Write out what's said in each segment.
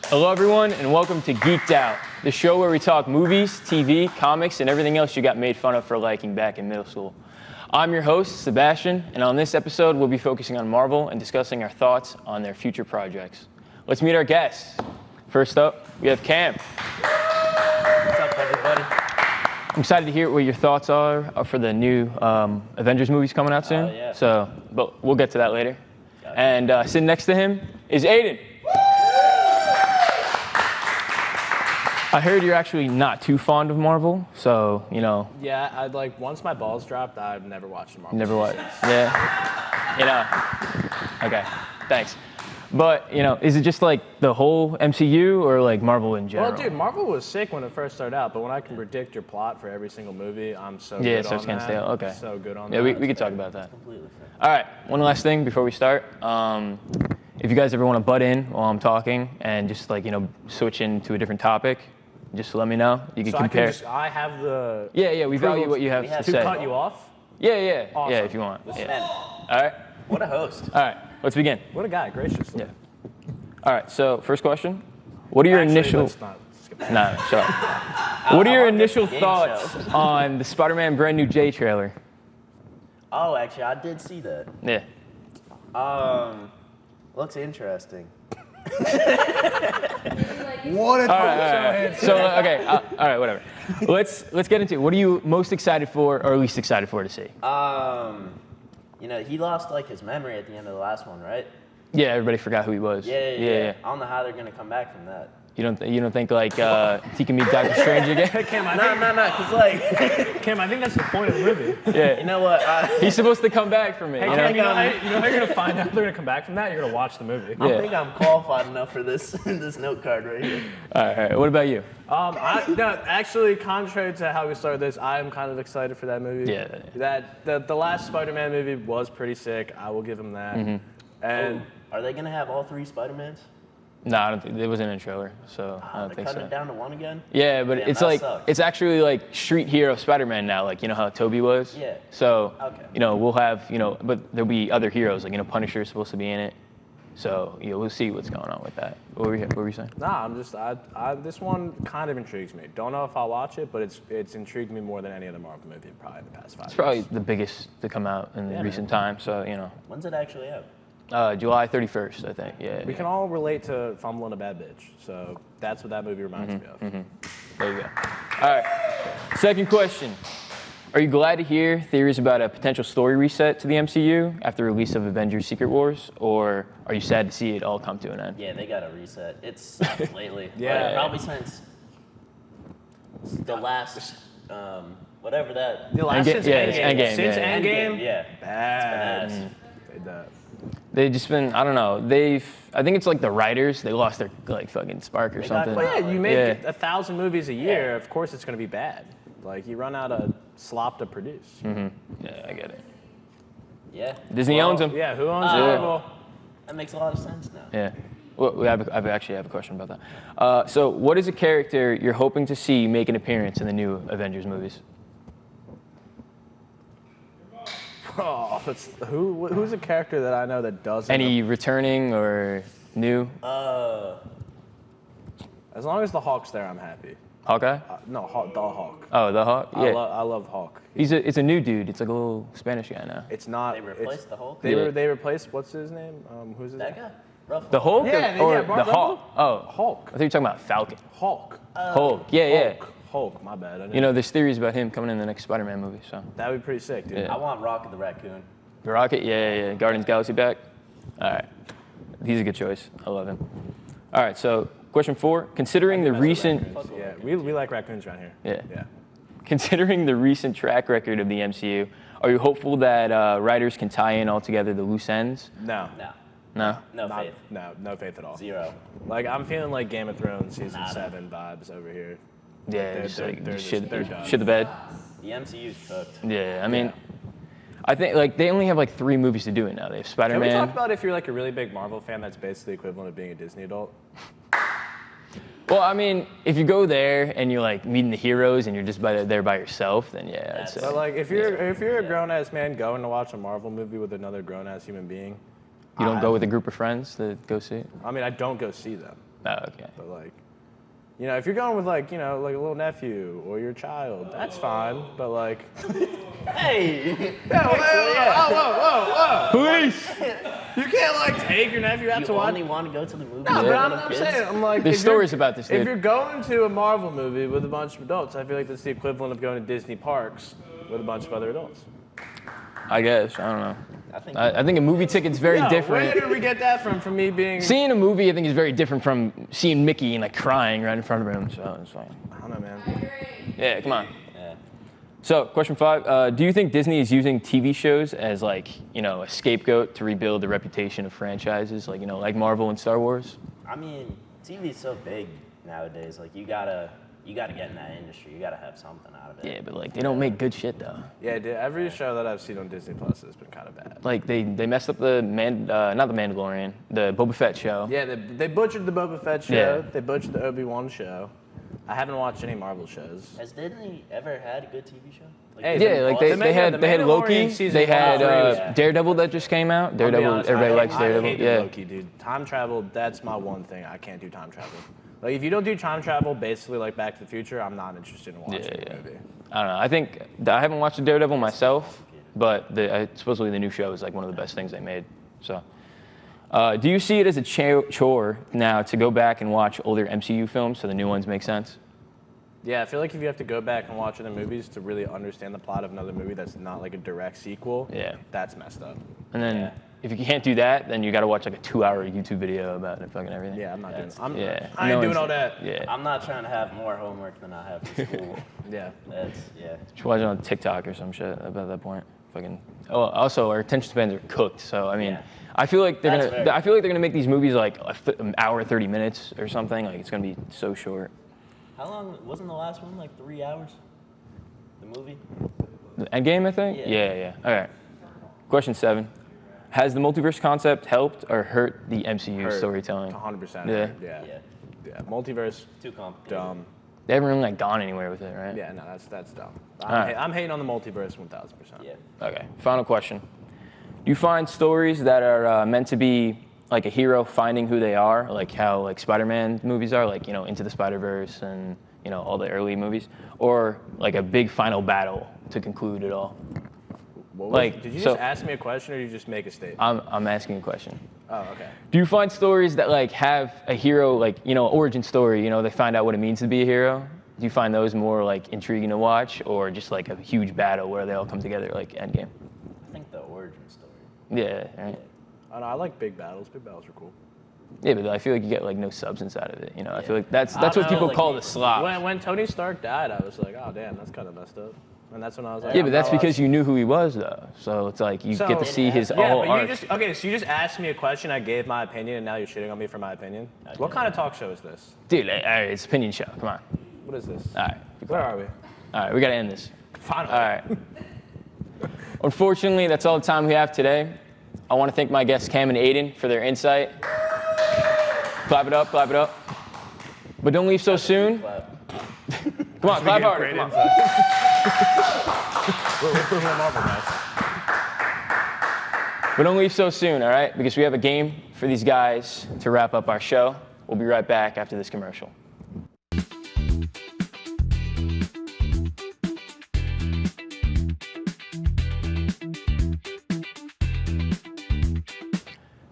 Hello, everyone, and welcome to Geeked Out, the show where we talk movies, TV, comics, and everything else you got made fun of for liking back in middle school. I'm your host, Sebastian, and on this episode, we'll be focusing on Marvel and discussing our thoughts on their future projects. Let's meet our guests. First up, we have Cam. What's up, everybody? I'm excited to hear what your thoughts are for the new Avengers movies coming out soon. Yeah. But we'll get to that later. Gotcha. And sitting next to him is Aiden. I heard you're actually not too fond of Marvel, so, you know. Yeah, I'd like, once my balls dropped, I've never watched Marvel. Never watched? Yeah. You know. Okay, thanks. But, you know, is it just like the whole MCU or like Marvel in general? Well, dude, Marvel was sick when it first started out, but when I can predict your plot for every single movie, I'm so good so on it's gonna that. stay. Okay. So good on Yeah, that. we could talk about that. Completely fair. All right, one last thing before we start. If you guys ever want to butt in while I'm talking and just like, you know, switch into a different topic, just let me know. You can So compare. I have the... Yeah, we value what you have to To say. cut you off? Yeah. Awesome. Yeah, if you want. Listen, Yeah. man, All right. what a host. All right, let's begin. What a guy, graciously. Yeah. All right, so first question. What are your Actually, initial... let's not skip that. Nah, shut up. What are your initial thoughts on the Spider-Man Brand New Day trailer? Oh, actually, I did see that. Yeah. Looks interesting. What a All right. So, okay, all right, whatever. Let's get into it. What are you most excited for or least excited for to see? You know, he lost like his memory at the end of the last one, right? Yeah, everybody forgot who he was. Yeah. I don't know how they're gonna come back from that. You don't think like he can meet Doctor Strange again? Cam, I No, cause like, Cam, I think that's the point of the movie. Yeah. you know what? He's supposed to come back from it. Hey, You Cam, know? you know how you're gonna find out they're gonna come back from that? You're gonna watch the movie. I Yeah. think I'm qualified enough for this this note card right here. All right. What about you? Actually, contrary to how we started this, I am kind of excited for that movie. Yeah. The last Spider-Man movie was pretty sick. I will give him that. And Are they gonna have all three Spider-Mans? No, I don't think it wasn't in a trailer, so I don't They're think cutting so. it down to one again? Yeah, but Damn, it's that like sucks. it's actually like street hero Spider-Man now, like you know how Toby was. Yeah. So Okay. you know we'll have but there'll be other heroes like Punisher is supposed to be in it. So we'll see what's going on with that. What were you saying? nah, I'm just this one kind of intrigues me. Don't know if I'll watch it, but it's intrigued me more than any other Marvel movie probably in the past 5 years. It's probably the biggest to come out in Yeah, recent time. So When's it actually out? July 31st, I think. Yeah. We can all relate to Fumbling a Bad Bitch, so that's what that movie reminds me of. There you go. All right. Second question. Are you glad to hear theories about a potential story reset to the MCU after the release of Avengers Secret Wars, or are you sad to see it all come to an end? Yeah, they got to reset. It's sucked lately. Yeah. Like, probably since the last, whatever that. The last Endgame, since yeah, it's Endgame. Endgame, Since yeah. Endgame, Yeah. bad. It's been ass. They've just been, I don't know, I think it's like the writers, they lost their like fucking spark or They got something. quiet. Yeah, you make Yeah. 1,000 movies a year. Yeah. Of course, it's going to be bad. Like you run out of slop to produce. Yeah, I get it. Yeah. Disney owns them. Yeah, who owns Oh. Marvel? That makes a lot of sense now. Yeah. Well, I actually have a question about that. So what is a character you're hoping to see make an appearance in the new Avengers movies? Oh, who's a character that I know that doesn't? Any returning or new? As long as the Hawk's there, I'm happy. Hawkeye? No, the Hawk. Oh, the Hawk? Yeah. I love Hawk. It's a new dude. It's like a little Spanish guy now. It's not. They replaced the Hulk? They replaced what's his name? Who's his That name? guy? Rough The Hulk Yeah, or yeah, the Mark Hawk? Oh, Hulk. I thought you were talking about Falcon. Hulk. Hulk. Yeah. Hulk. My bad. I didn't- You know, there's theories about him coming in the next Spider-Man movie. So that would be pretty sick, dude. Yeah. I want Rocket the Raccoon. the Rocket, yeah. Guardians of the Galaxy back. All right, he's a good choice. I love him. All right, so question 4: considering the recent, Yeah, we like raccoons around here. Yeah. Considering the recent track record of the MCU, are you hopeful that writers can tie in all together the loose ends? No. No. No. No Not- faith. No faith at all. Zero. Like I'm feeling like Game of Thrones season Nada. 7 vibes over here. Yeah, They're- just they're- like they're just just- they're done. shit the bed. The MCU's cooked. Yeah, I mean, I think like they only have like 3 movies to do it now. They have Can we Spider-Man. talk about if you're like a really big Marvel fan, that's basically the equivalent of being a Disney adult? Well, I mean, if you go there and you're like meeting the heroes and you're just there by yourself, then yeah, I'd say. But like if you're a grown ass man going to watch a Marvel movie with another grown ass human being, You don't go with a group of friends to go see it? I mean I don't go see them. Oh, okay. But like, if you're going with like a little nephew or your child, that's fine. But like, Hey! whoa. Police! You can't like take your nephew out You to watch. only want to go to the movies No, with but I'm little kids? saying, I'm like, There's if you're- stories about this, If dude. you're going to a Marvel movie with a bunch of adults, I feel like that's the equivalent of going to Disney parks with a bunch of other adults. I guess. I don't know. I think I think a movie ticket's very Where different. did we get that from? From me being. Seeing a movie, I think, is very different from seeing Mickey and like crying right in front of him. So it's like, I don't know, man. yeah, come on. Yeah. So, question 5: do you think Disney is using TV shows as like a scapegoat to rebuild the reputation of franchises, like like Marvel and Star Wars? I mean, TV is so big nowadays. Like, you gotta get in that industry. You gotta have something out of it. Yeah, but like they don't make good shit though. Yeah, dude, every show that I've seen on Disney Plus has been kind of bad. Like they messed up the not the Mandalorian, the Boba Fett show. Yeah, they butchered the Boba Fett show. Yeah. They butchered the Obi-Wan show. I haven't watched any Marvel shows. Has Disney ever had a good TV show? Like, Hey, Disney Yeah, like Plus? they had Mandalorian Loki, season they had 1 was- Daredevil that just came out. I'll be Daredevil, honest, everybody likes I Daredevil. hated Yeah. Loki, dude. Time travel, that's my one thing. I can't do time travel. Like, if you don't do time travel, basically like Back to the Future, I'm not interested in watching Yeah, the yeah. movie. I don't know. I think I haven't watched the Daredevil myself, but supposedly the new show is like one of the best things they made. So, do you see it as a chore now to go back and watch older MCU films so the new ones make sense? Yeah, I feel like if you have to go back and watch other movies to really understand the plot of another movie that's not like a direct sequel, Yeah. that's messed up. And then Yeah. if you can't do that, then you got to watch like a 2-hour YouTube video about it, fucking everything. Yeah, I'm not doing. Yeah. I ain't doing all that. Yeah. I'm not trying to have more homework than I have for school. Yeah. Just watch it on TikTok or some shit about that point. Fucking. Oh, also our attention spans are cooked. So I mean, Yeah. I feel like they're That's gonna. fair. I feel like they're gonna make these movies like an hour 30 minutes or something. Like it's gonna be so short. How long wasn't the last one? Like 3 hours? The movie? The Endgame, I think. Yeah. Yeah. All right. Question 7: has the multiverse concept helped or hurt the MCU Hurt. storytelling? 100%. Yeah. Yeah. Yeah. Yeah. Multiverse, Too complicated. dumb. They haven't really like gone anywhere with it, right? Yeah, no, that's dumb. Alright. I'm hating on the multiverse 1,000%. Yeah. Okay. Final question: do you find stories that are meant to be like a hero finding who they are, like how like Spider-Man movies are, like Into the Spider-Verse and all the early movies, or like a big final battle to conclude it all? Like, did you so- just ask me a question or did you just make a statement? I'm asking a question. Oh, okay. Do you find stories that like have a hero, like origin story? They find out what it means to be a hero. Do you find those more like intriguing to watch, or just like a huge battle where they all come together, like Endgame? I think the origin story. Yeah, right. I don't know, I like big battles. Big battles are cool. Yeah, but I feel like you get like no substance out of it. I feel like that's I what don't know, people like, call the slop. When Tony Stark died, I was like, oh damn, that's kind of messed up. And that's when I was like, Yeah, I'm but that's not allowed because to- you knew who he was, though. So it's like you So- get to see his Yeah, whole but arc. so you just asked me a question, I gave my opinion, and now you're shitting on me for my opinion? What kind of talk show is this? Dude, all right, it's opinion show. Come on. What is this? All right. Where are we? All right, we got to end this. Finally. All right. Unfortunately, that's all the time we have today. I want to thank my guests, Cam and Aiden, for their insight. Clap it up, clap it up. But don't leave so soon. Clap. Come on, clap harder. Come on. We're Marvel guys. But don't leave so soon, all right? Because we have a game for these guys to wrap up our show. We'll be right back after this commercial.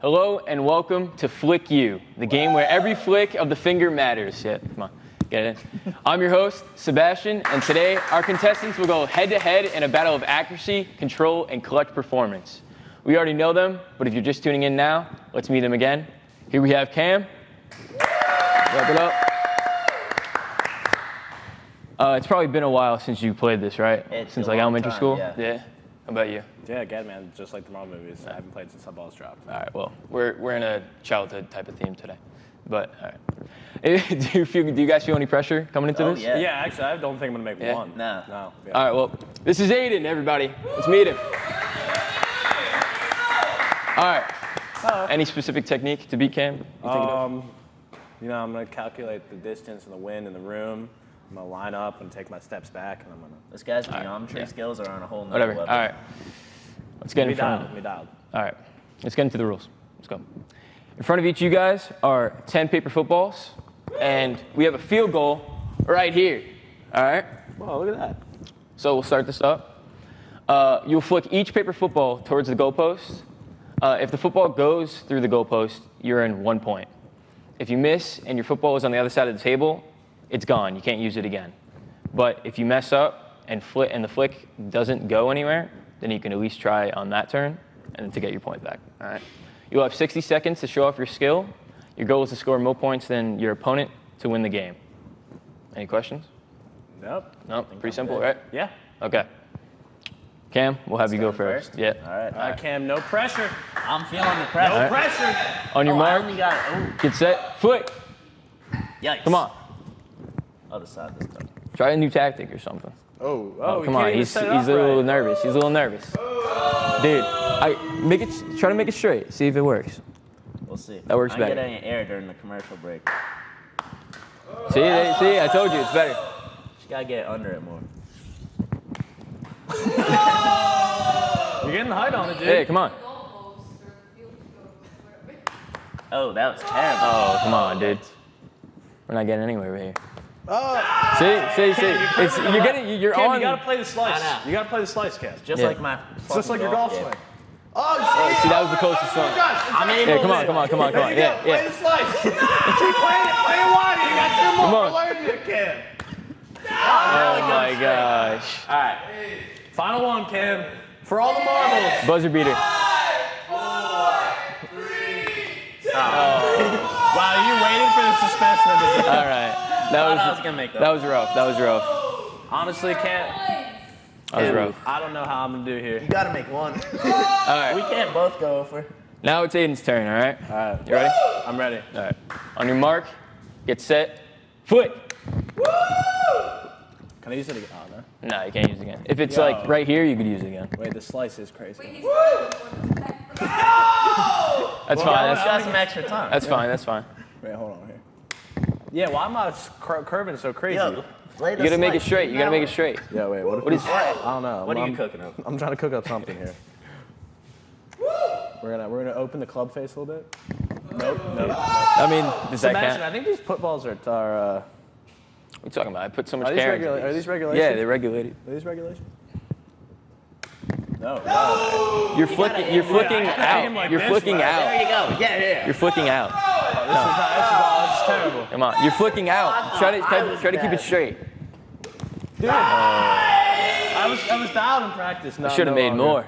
Hello and welcome to Flick You, the game where every flick of the finger matters. Yeah, come on, get it in. I'm your host, Sebastian, and today our contestants will go head-to-head in a battle of accuracy, control, and clutch performance. We already know them, but if you're just tuning in now, let's meet them again. Here we have Cam. Wrap it up. It's probably been a while since you played this, right? It's Since a like long elementary time, school? yeah. How about you? Yeah, again, man, just like the Marvel movies. I haven't played since that ball's dropped. All right, well, we're in a childhood type of theme today. But, all right. do you guys feel any pressure coming into Oh, this? yeah. Yeah, actually, I don't think I'm gonna make Yeah? one. Nah. No. Yeah. All right, well, this is Aiden, everybody. Let's meet him. All right. Any specific technique to beat Cam? You think of? I'm gonna calculate the distance and the wind in the room. I'm gonna line up and take my steps back, and I'm gonna. This guy's geometry yeah. skills are on a whole nother Whatever. level. All right. Let's get in front. Me dialed. All right. Let's get into the rules. Let's go. In front of each of you guys are 10 paper footballs, and we have a field goal right here. All right? Wow, look at that. So we'll start this up. You'll flick each paper football towards the goalpost. If the football goes through the goalpost, you're in 1 point. If you miss and your football is on the other side of the table, it's gone. You can't use it again. But if you mess up and the flick doesn't go anywhere, then you can at least try on that turn and to get your point back. All right. You'll have 60 seconds to show off your skill. Your goal is to score more points than your opponent to win the game. Any questions? Nope. No, pretty simple, right? Yeah. Okay. Cam, we'll have you go first. Yeah. All right. All right, Cam, no pressure. I'm feeling the pressure. No pressure. On your I mark, only got get set, foot. yikes. Come on. Other side this time. Try a new tactic or something. Oh, Oh, we come can't on. even He's set it a up little right. nervous. He's a little nervous. Dude, try to make it straight. See if it works. We'll see. That works I better. didn't get any air during the commercial break. See, I told you it's better. Just gotta get under it more. You're getting the height on it, dude. Hey, come on. Oh, that was terrible. Oh, come on, dude. We're not getting anywhere right here. Oh. See. You're Cam, on. you gotta play the slice. I know. You gotta play the slice, Cam. Just Yeah. like my. It's just like your golf game. swing. Oh, See, that was the closest one. I'm able Yeah, to come on. There you go. Yeah. Play the slice. Keep playing it. Play it wider. You got 2 more. Come on. Learn it, Cam. Oh my gosh. All right. Final one, Cam. For all the marbles. Buzzer beater. Wow, you waiting for the suspense of the All right. I was gonna make that. That was rough. Honestly, Cam, That was rough. I don't know how I'm gonna do here. You gotta make one. All right. We can't both go over. Now it's Aiden's turn, all right? All right. You ready? I'm ready. All right. On your mark, get set, foot. Can I use it again? Oh, no. No, you can't use it again. If it's Yo. like right here, you could use it again. Wait, the slice is crazy. That's We fine. got some extra time. That's fine. Wait, hold on here. Yeah, why am I curving so crazy? Yo, lay You the gotta make it slice. straight. You gotta make it straight. Yeah, wait, what What is? I don't know. What are you I'm- cooking up? I'm trying to cook up something here. We're gonna open the club face a little bit. Nope. I mean, does that Sebastian, count? I think these footballs are What are you talking about? I put so much Are these care into are these these. regulations? Yeah, they're regulated. Are these regulations? No. You're flicking aim out. like You're this, flicking right? out. There you go. Yeah. You're flicking out. This is terrible. Come on. You're flicking out. Try to keep it straight. Dude. I was dialed in practice. No, I should have no made longer. more.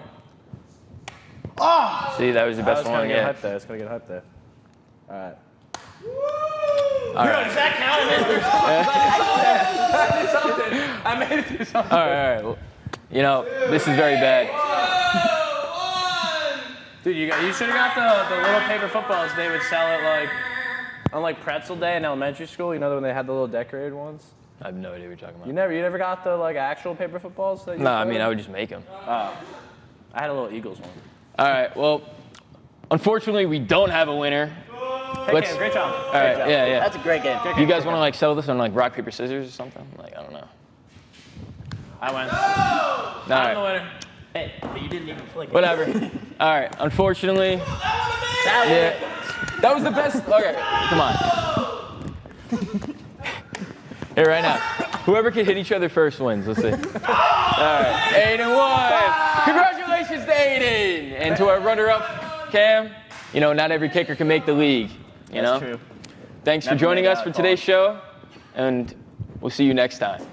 See, that was the I best was gonna one. get Yeah. hyped there. It's gonna get hyped there. All right. All right. Does that count? I made it do something. All right. Well, you know, this is very bad. Dude, you should have got the little paper footballs. They would sell it like on like pretzel day in elementary school. You know when they had the little decorated ones. I have no idea what you're talking about. You never got the like actual paper footballs that you No, I played? mean, I would just make them. I had a little Eagles one. All right. Well, unfortunately, we don't have a winner. Hey, Let's- Cam, great job. All right. Yeah. That's a great game. You guys want to like settle this on like rock paper scissors or something? Like I don't know. I went. All I'm the right. winner. Hey, but you didn't even flick it. Whatever. All right. Unfortunately, That that was the best. Okay. Come on. Here right now. Whoever can hit each other first wins. Let's see. All right. Aiden won. Congratulations to Aiden and to our runner-up, Cam. You know, not every kicker can make the league. You know. That's true. Thanks for Never joining made us out for of today's show, and we'll see you next time.